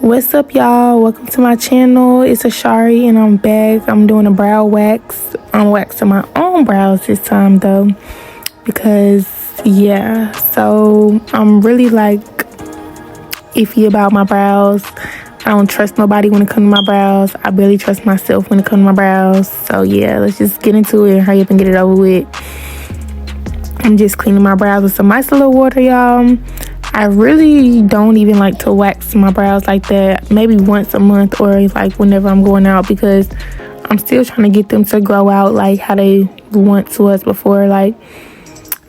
What's up, y'all? Welcome to my channel. It's Ashari and I'm back. I'm doing a brow wax. I'm waxing my own brows this time though, because yeah, so I'm really like iffy about my brows. I don't trust nobody when it comes to my brows. I barely trust myself when it comes to my brows. So yeah, let's just get into it and hurry up and get it over with. I'm just cleaning my brows with some micellar water, y'all. I really don't even like to wax my brows like that. Maybe once a month or like whenever I'm going out, because I'm still trying to get them to grow out like how they once was before. Like,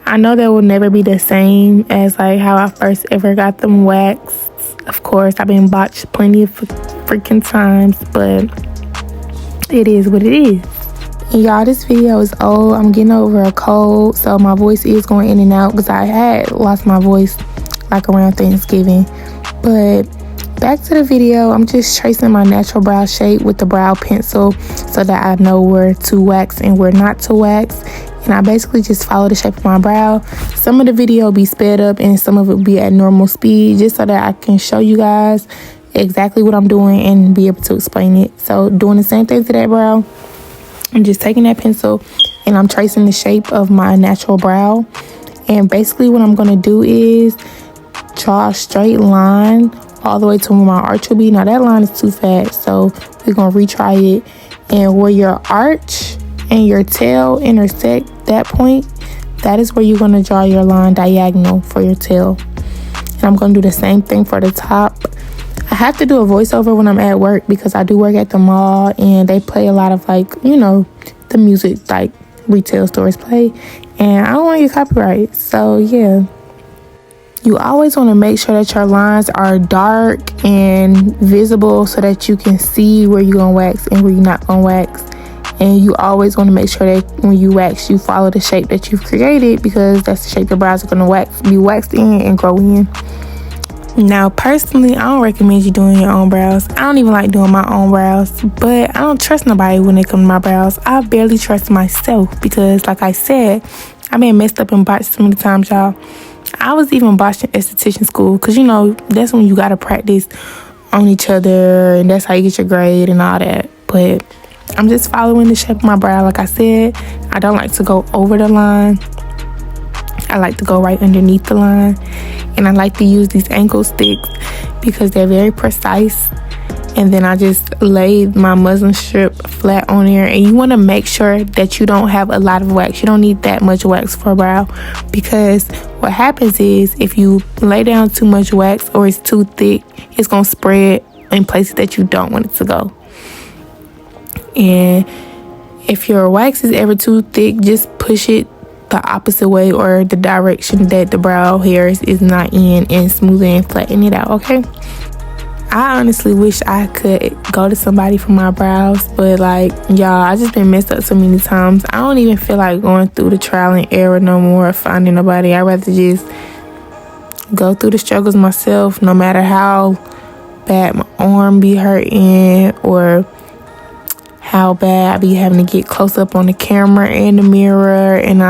I know they will never be the same as like how I first ever got them waxed. Of course, I've been botched plenty of freaking times, but it is what it is. And y'all, this video is old. I'm getting over a cold, so my voice is going in and out because I had lost my voice like around Thanksgiving. But back to the video. I'm just tracing my natural brow shape with the brow pencil so that I know where to wax and where not to wax. And I basically just follow the shape of my brow. Some of the video will be sped up and some of it will be at normal speed, just so that I can show you guys exactly what I'm doing and be able to explain it. So doing the same thing to that brow, I'm just taking that pencil and I'm tracing the shape of my natural brow. And basically what I'm going to do is draw a straight line all the way to where my arch will be. Now that line is too fast, so we're going to retry it. And where your arch and your tail intersect, that point, that is where you're going to draw your line diagonal for your tail. And I'm going to do the same thing for the top. I have to do a voiceover when I'm at work because I do work at the mall and they play a lot of like, you know, the music like retail stores play, and I don't want to get copyright. So yeah, you always want to make sure that your lines are dark and visible so that you can see where you're going to wax and where you're not going to wax. And you always want to make sure that when you wax, you follow the shape that you've created, because that's the shape your brows are going to be waxed in and grow in. Now, personally, I don't recommend you doing your own brows. I don't even like doing my own brows, but I don't trust nobody when it comes to my brows. I barely trust myself because, like I said, I've been messed up and botched so many times, y'all. I was even botched in esthetician school because, you know, that's when you got to practice on each other and that's how you get your grade and all that. But I'm just following the shape of my brow. Like I said, I don't like to go over the line. I like to go right underneath the line. And I like to use these ankle sticks because they're very precise. And then I just lay my muslin strip flat on there. And you want to make sure that you don't have a lot of wax. You don't need that much wax for a brow, because what happens is if you lay down too much wax or it's too thick, it's going to spread in places that you don't want it to go. And if your wax is ever too thick, just push it the opposite way or the direction that the brow hairs is not in and smooth it and flatten it out, okay? I honestly wish I could go to somebody for my brows, but like, y'all, I just been messed up so many times. I don't even feel like going through the trial and error no more, finding nobody. I'd rather just go through the struggles myself, no matter how bad my arm be hurting or how bad I be having to get close up on the camera and the mirror. And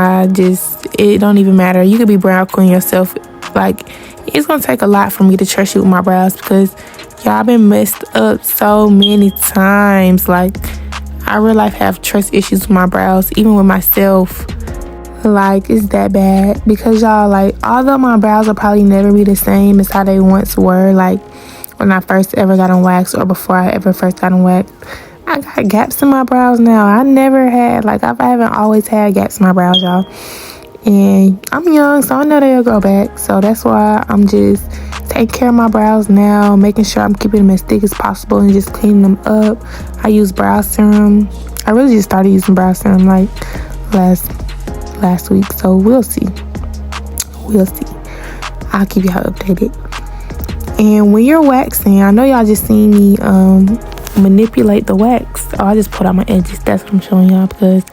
it don't even matter. You could be brow queen yourself. Like, it's gonna take a lot for me to trust you with my brows, because y'all, I've been messed up so many times. Like, I real life have trust issues with my brows, even with myself. Like, it's that bad, because y'all, like, although my brows will probably never be the same as how they once were, like when I first ever got them waxed or before I ever first got them waxed, I got gaps in my brows now. I never had, like, I haven't always had gaps in my brows, y'all. And I'm young, so I know they'll grow back. So that's why I'm just taking care of my brows now, making sure I'm keeping them as thick as possible and just cleaning them up. I use brow serum. I really just started using brow serum like last week. So we'll see. I'll keep y'all updated. And when you're waxing, I know y'all just seen me manipulate the wax. Oh, I just pulled out my edges. That's what I'm showing y'all, because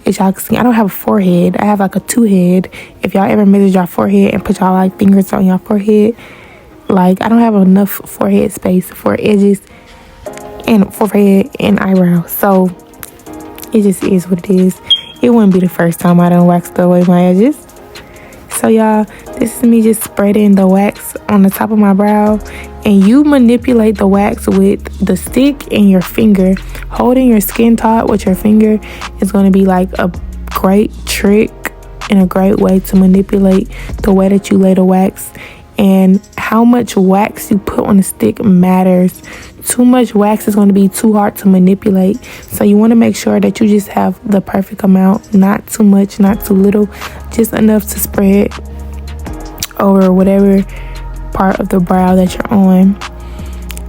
as y'all can see, I don't have a forehead. I have like a two head. If y'all ever measure your forehead and put y'all like fingers on your forehead, like, I don't have enough forehead space for edges and forehead and eyebrows. So it just is what it is. It wouldn't be the first time I done waxed away my edges. So y'all, this is me just spreading the wax on the top of my brow, and you manipulate the wax with the stick and your finger. Holding your skin taut with your finger is going to be like a great trick and a great way to manipulate the way that you lay the wax. And how much wax you put on the stick matters. Too much wax is going to be too hard to manipulate. So you want to make sure that you just have the perfect amount. Not too much, not too little. Just enough to spread over whatever part of the brow that you're on.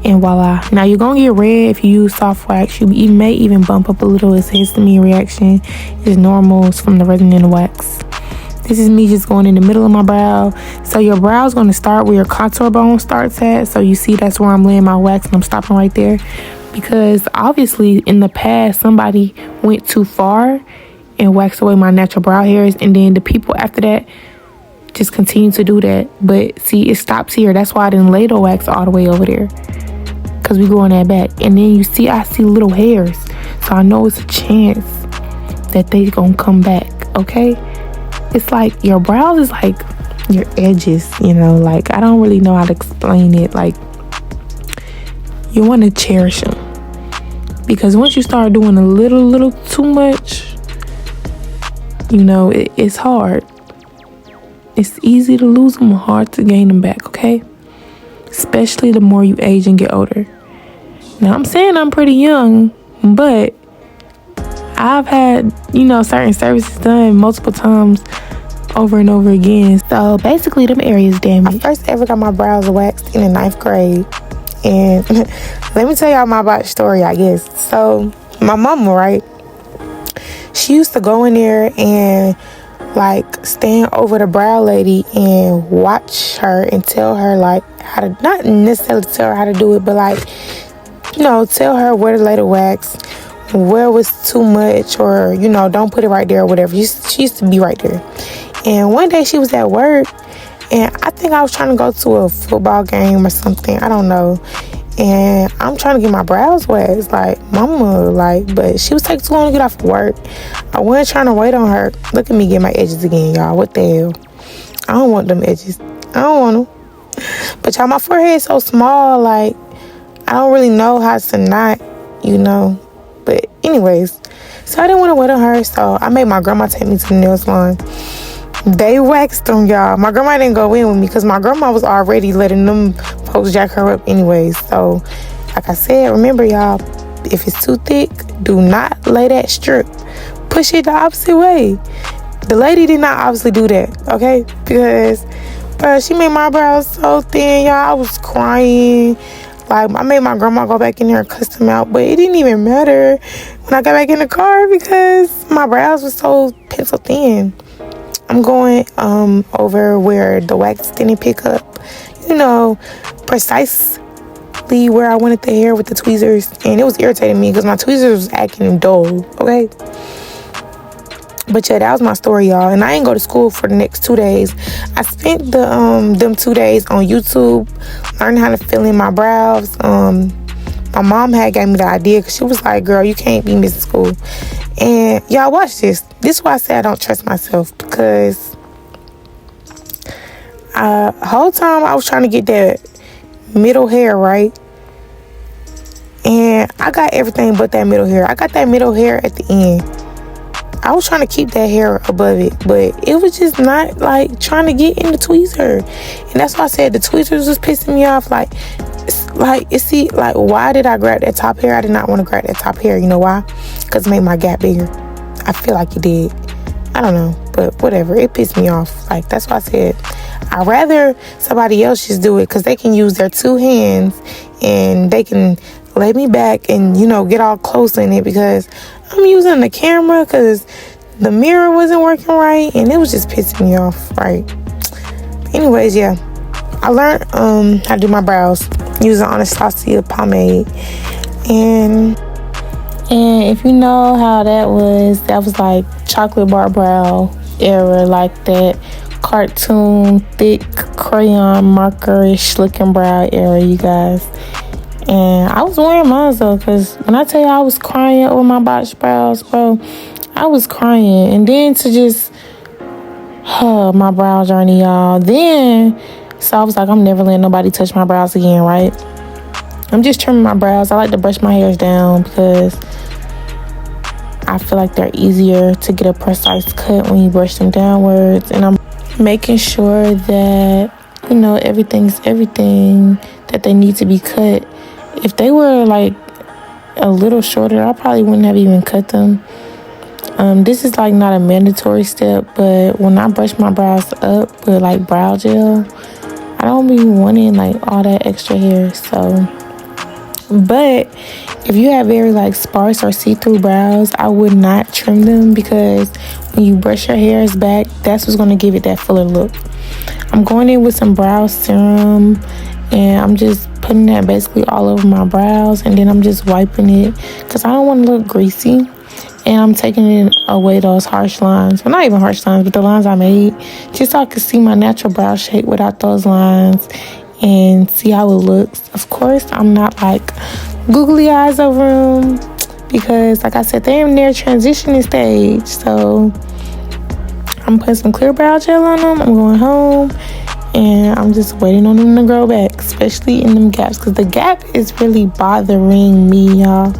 And voila. Now you're going to get red if you use soft wax. You may even bump up a little. It's a histamine reaction. It's normal. It's from the resin in the wax. This is me just going in the middle of my brow. So your brow is going to start where your contour bone starts at. So you see that's where I'm laying my wax and I'm stopping right there. Because obviously in the past somebody went too far and waxed away my natural brow hairs. And then the people after that just continue to do that. But see, it stops here. That's why I didn't lay the wax all the way over there. Because we growing that back. And then you see, I see little hairs. So I know it's a chance that they gonna come back, okay? It's like your brows is like your edges, you know, like I don't really know how to explain it. Like you want to cherish them, because once you start doing a little too much, you know, it's hard. It's easy to lose them, hard to gain them back, okay? Especially the more you age and get older. Now I'm saying I'm pretty young, but I've had, you know, certain services done multiple times over and over again. So basically them areas damaged. I first ever got my brows waxed in the 9th grade. And let me tell y'all my botched story, I guess. So my mama, right? She used to go in there and like stand over the brow lady and watch her and tell her like how to, not necessarily tell her how to do it, but like, you know, tell her where to lay the wax, where was too much, or, you know, don't put it right there or whatever. She used to be right there. And one day she was at work, and I think I was trying to go to a football game or something. I don't know. And I'm trying to get my brows waxed, like, mama, like, but she was taking too long to get off of work. I wasn't trying to wait on her. Look at me get my edges again, y'all. What the hell? I don't want them edges. I don't want them. But y'all, my forehead is so small, like, I don't really know how to not, you know. But anyways, so I didn't want to wait on her, so I made my grandma take me to the nail salon. They waxed them, y'all. My grandma didn't go in with me because my grandma was already letting them folks jack her up anyways. So, like I said, remember, y'all, if it's too thick, do not lay that strip. Push it the opposite way. The lady did not obviously do that, okay? Because she made my brows so thin, y'all. I was crying. Like, I made my grandma go back in there and cuss them out, but it didn't even matter when I got back in the car because my brows were so pencil thin. I'm going over where the wax didn't pick up, you know, precisely where I wanted the hair with the tweezers, and it was irritating me because my tweezers was acting dull, okay? But yeah, that was my story, y'all. And I didn't go to school for the next 2 days. I spent them 2 days on YouTube learning how to fill in my brows. My mom had gave me the idea because she was like, girl, you can't be missing school. And y'all, watch this. This is why I say I don't trust myself, because the whole time I was trying to get that middle hair right. And I got everything but that middle hair. I got that middle hair at the end. I was trying to keep that hair above it, but it was just not like trying to get in the tweezer. And that's why I said the tweezers was pissing me off. Like, why did I grab that top hair? I did not want to grab that top hair. You know why? Because it made my gap bigger. I feel like it did. I don't know, but whatever. It pissed me off. Like, that's why I said I'd rather somebody else just do it, because they can use their 2 hands and they can lay me back and, you know, get all close in it, because I'm using the camera because the mirror wasn't working right and it was just pissing me off, right? Anyways, yeah, I learned how to do my brows using Anastasia pomade. And if you know how that was like chocolate bar brow era, like that cartoon thick crayon marker-ish looking brow era, you guys. And I was wearing mine though, because when I tell you I was crying over my botched brows, bro, I was crying. And then to just my brow journey, y'all. Then So I was like, I'm never letting nobody touch my brows again, right? I'm just trimming my brows. I like to brush my hairs down because I feel like they're easier to get a precise cut when you brush them downwards. And I'm making sure that, you know, everything's everything that they need to be cut. If they were like a little shorter, I probably wouldn't have even cut them. This is like not a mandatory step, but when I brush my brows up with like brow gel, I don't be wanting like all that extra hair. So, but if you have very like sparse or see-through brows, I would not trim them, because when you brush your hairs back, that's what's going to give it that fuller look. I'm going in with some brow serum, and I'm just putting that basically all over my brows, and then I'm just wiping it because I don't want to look greasy. And I'm taking away those harsh lines. Well, not even harsh lines, but the lines I made, just so I could see my natural brow shape without those lines and see how it looks. Of course, I'm not like googly eyes over them, because like I said, they're in their transitioning stage. So I'm putting some clear brow gel on them. I'm going home and I'm just waiting on them to grow back, especially in them gaps, because the gap is really bothering me, y'all.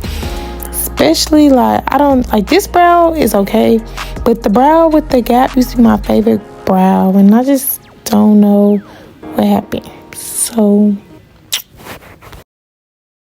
Especially like, I don't like, this brow is okay, but the brow with the gap used to be my favorite brow, and I just don't know what happened. So